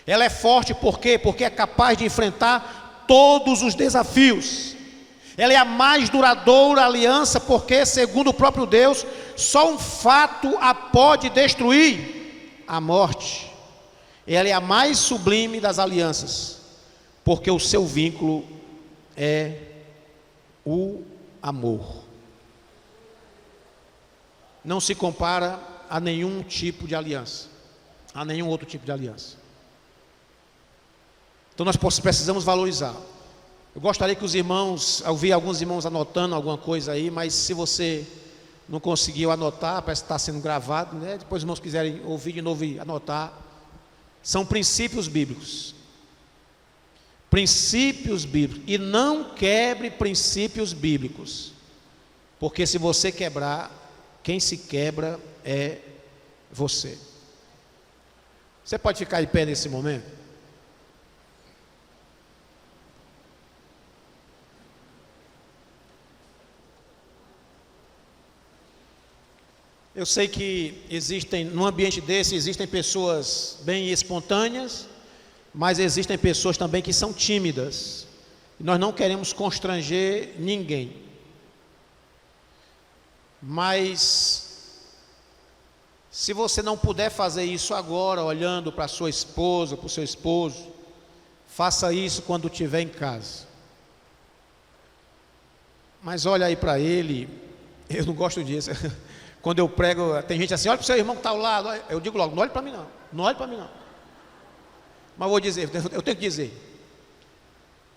Ela é forte por quê? Porque é capaz de enfrentar todos os desafios. Ela é a mais duradoura aliança porque, segundo o próprio Deus, só um fato a pode destruir: a morte. Ela é a mais sublime das alianças, porque o seu vínculo é o amor. Não se compara a nenhum tipo de aliança, a nenhum outro tipo de aliança. Então nós precisamos valorizar. Eu gostaria que os irmãos, eu vi alguns irmãos anotando alguma coisa aí, mas se você não conseguiu anotar, parece que está sendo gravado, né? Depois os irmãos quiserem ouvir de novo e anotar. São princípios bíblicos. Princípios bíblicos. E não quebre princípios bíblicos. Porque se você quebrar, quem se quebra é você. Você pode ficar de pé nesse momento? Eu sei que existem, num ambiente desse, existem pessoas bem espontâneas, mas existem pessoas também que são tímidas. E nós não queremos constranger ninguém. Mas, se você não puder fazer isso agora, olhando para a sua esposa, para o seu esposo, faça isso quando estiver em casa. Mas olha aí para ele, eu não gosto disso. Quando eu prego, tem gente assim, olha para o seu irmão que está ao lado. Eu digo logo, não olhe para mim não, não olhe para mim não. Mas vou dizer, eu tenho que dizer.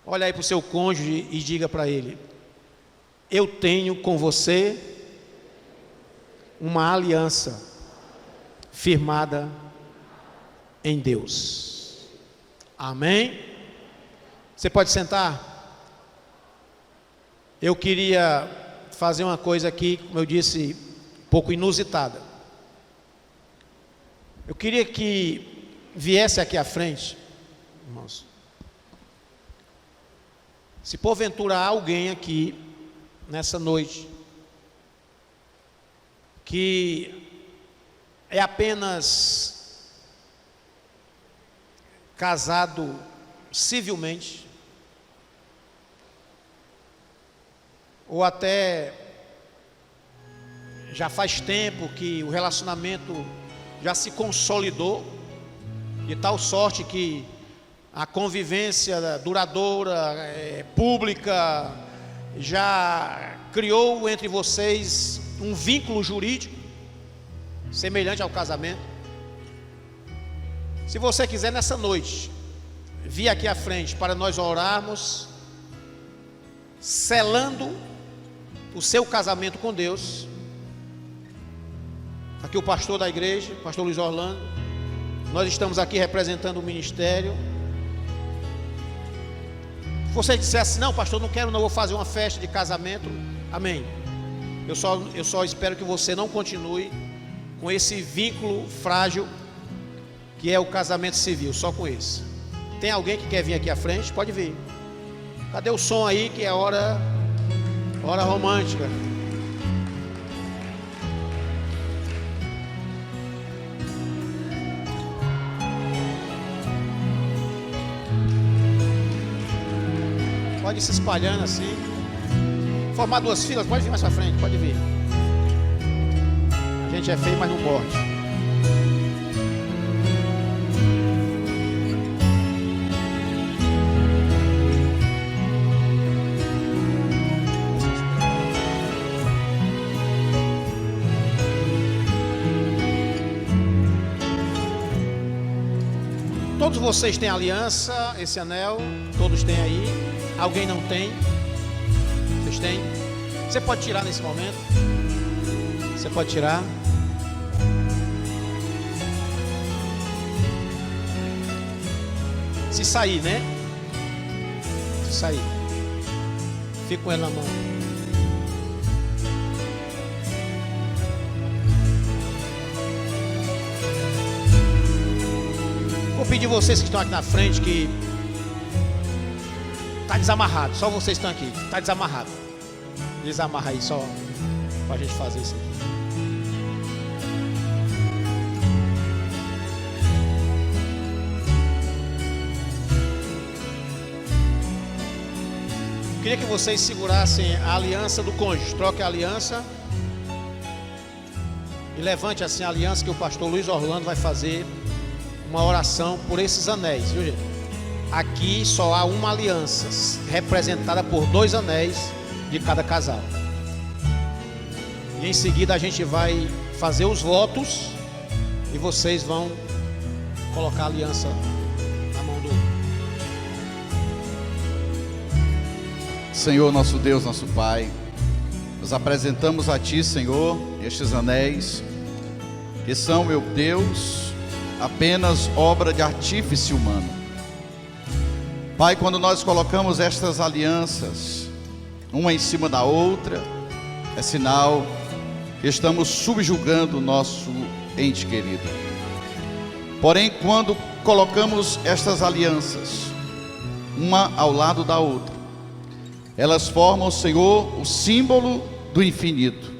Olha aí para o seu cônjuge e diga para ele: eu tenho com você uma aliança firmada em Deus. Amém? Você pode sentar? Eu queria fazer uma coisa aqui, como eu disse, pouco inusitada. Eu queria que viesse aqui à frente, irmãos. Se porventura há alguém aqui nessa noite que é apenas casado civilmente, ou até já faz tempo que o relacionamento já se consolidou, de tal sorte que a convivência duradoura, pública, já criou entre vocês um vínculo jurídico semelhante ao casamento. Se você quiser nessa noite vir aqui à frente para nós orarmos, selando o seu casamento com Deus. Aqui o pastor da igreja, o pastor Luiz Orlando. Nós estamos aqui representando o ministério. Se você dissesse, não pastor, não quero, não vou fazer uma festa de casamento, amém. Eu só espero que você não continue com esse vínculo frágil que é o casamento civil, só com esse. Tem alguém que quer vir aqui à frente? Pode vir. Cadê o som aí, que é hora romântica? Pode ir se espalhando assim. Formar duas filas, pode vir mais pra frente, pode vir. A gente é feio, mas não morde. Todos vocês têm aliança, esse anel, todos têm aí. Alguém não tem? Vocês têm? Você pode tirar nesse momento? Você pode tirar? Se sair, né? Isso aí. Fica com ela na mão. Vou pedir vocês que estão aqui na frente que está desamarrado. Só vocês estão aqui. Está desamarrado. Desamarra aí só para a gente fazer isso aqui. Queria que vocês segurassem a aliança do cônjuge. Troque a aliança e levante assim a aliança, que o pastor Luiz Orlando vai fazer uma oração por esses anéis, viu, gente? Aqui só há uma aliança representada por 2 anéis de cada casal. E em seguida a gente vai fazer os votos e vocês vão colocar a aliança na mão do outro. Senhor, nosso Deus, nosso Pai, nos apresentamos a Ti, Senhor, estes anéis, que são, meu Deus, apenas obra de artífice humano. Pai, quando nós colocamos estas alianças, uma em cima da outra, é sinal que estamos subjugando o nosso ente querido. Porém, quando colocamos estas alianças, uma ao lado da outra, elas formam, Senhor, o símbolo do infinito,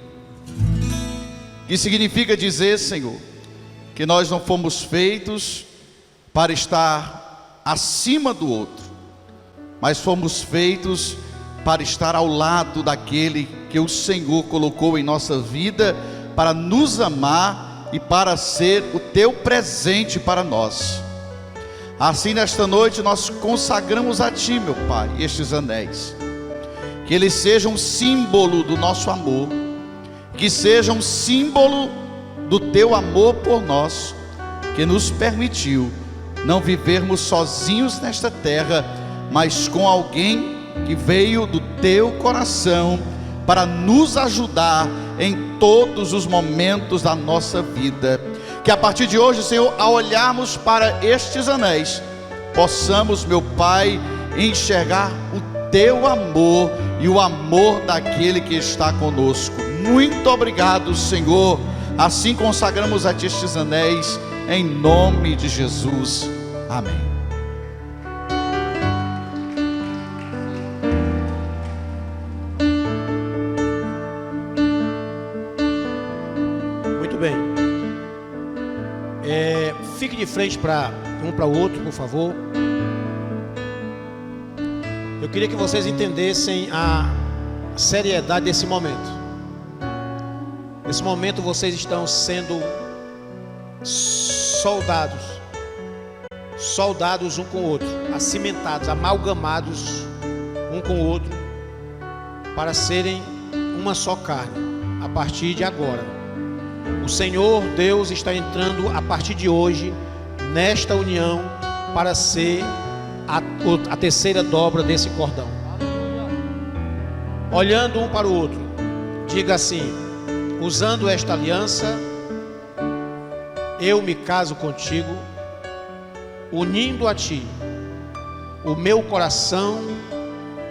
que significa dizer, Senhor, que nós não fomos feitos para estar acima do outro, mas fomos feitos para estar ao lado daquele que o Senhor colocou em nossa vida para nos amar e para ser o Teu presente para nós. Assim, nesta noite nós consagramos a Ti, meu Pai, estes anéis, que eles sejam símbolo do nosso amor, que sejam símbolo do Teu amor por nós, que nos permitiu não vivermos sozinhos nesta terra, mas com alguém que veio do Teu coração para nos ajudar em todos os momentos da nossa vida. Que a partir de hoje, Senhor, ao olharmos para estes anéis, possamos, meu Pai, enxergar o Teu amor e o amor daquele que está conosco. Muito obrigado, Senhor. Assim consagramos a Ti estes anéis, em nome de Jesus. Amém. Muito bem. Fique de frente para o outro, por favor. Eu queria que vocês entendessem a seriedade desse momento. Nesse momento vocês estão sendo soldados um com o outro, acimentados, amalgamados um com o outro, para serem uma só carne, a partir de agora. O Senhor Deus está entrando a partir de hoje nesta união para ser a terceira dobra desse cordão. Olhando um para o outro, diga assim: usando esta aliança, eu me caso contigo, unindo a Ti o meu coração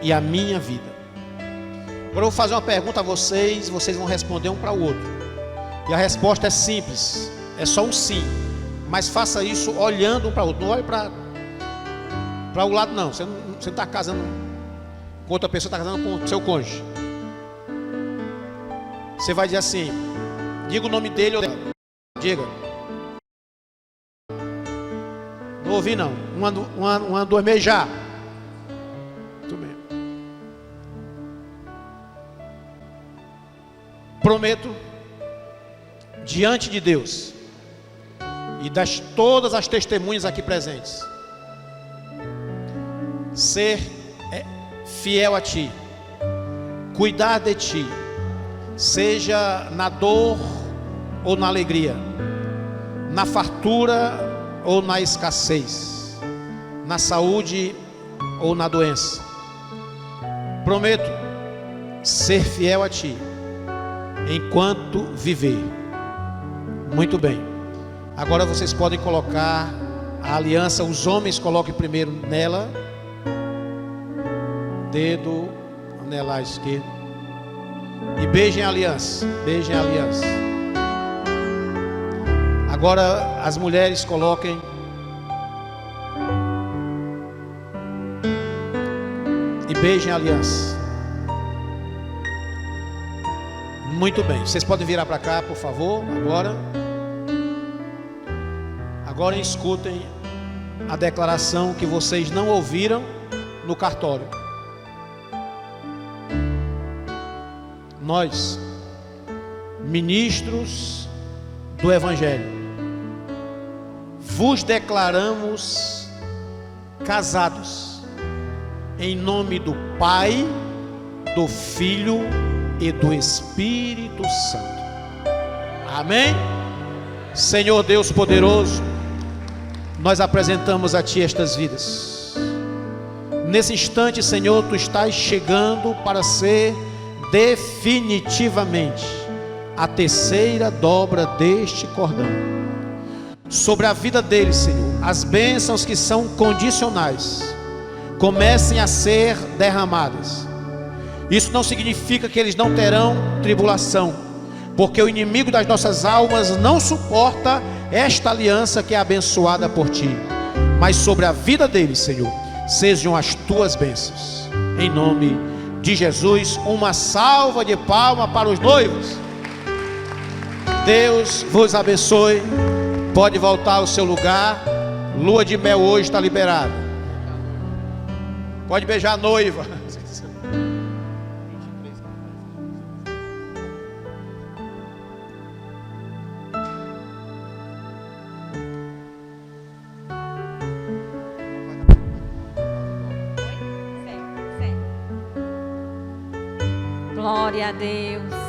e a minha vida. Agora eu vou fazer uma pergunta a vocês, vocês vão responder um para o outro. E a resposta é simples, é só um sim. Mas faça isso olhando um para o outro. Não olhe para o lado, não. Você não está casando com outra pessoa, está casando com o seu cônjuge. Você vai dizer assim: diga o nome dele ou dela. Diga. Não ouvi não. Uma, 2 meses já. Muito bem. Prometo, diante de Deus e das todas as testemunhas aqui presentes, ser fiel a Ti, cuidar de Ti, seja na dor ou na alegria, na fartura ou na escassez, na saúde ou na doença. Prometo ser fiel a Ti enquanto viver. Muito bem. Agora vocês podem colocar a aliança. Os homens coloquem primeiro nela dedo anelar esquerdo. E beijem a aliança. Beijem a aliança. Agora as mulheres coloquem e beijem a aliança. Muito bem. Vocês podem virar para cá, por favor, agora. Agora escutem a declaração que vocês não ouviram no cartório. Nós, ministros do Evangelho, vos declaramos casados, em nome do Pai, do Filho e do Espírito Santo. Amém? Senhor Deus poderoso, nós apresentamos a Ti estas vidas. Nesse instante, Senhor, Tu estás chegando para ser definitivamente a terceira dobra deste cordão. Sobre a vida deles, Senhor, as bênçãos que são condicionais comecem a ser derramadas. Isso não significa que eles não terão tribulação, porque o inimigo das nossas almas não suporta esta aliança que é abençoada por Ti. Mas sobre a vida deles, Senhor, sejam as Tuas bênçãos. Em nome de Jesus, uma salva de palmas para os noivos. Deus vos abençoe. Pode voltar ao seu lugar. Lua de mel hoje está liberada. Pode beijar a noiva. Glória a Deus.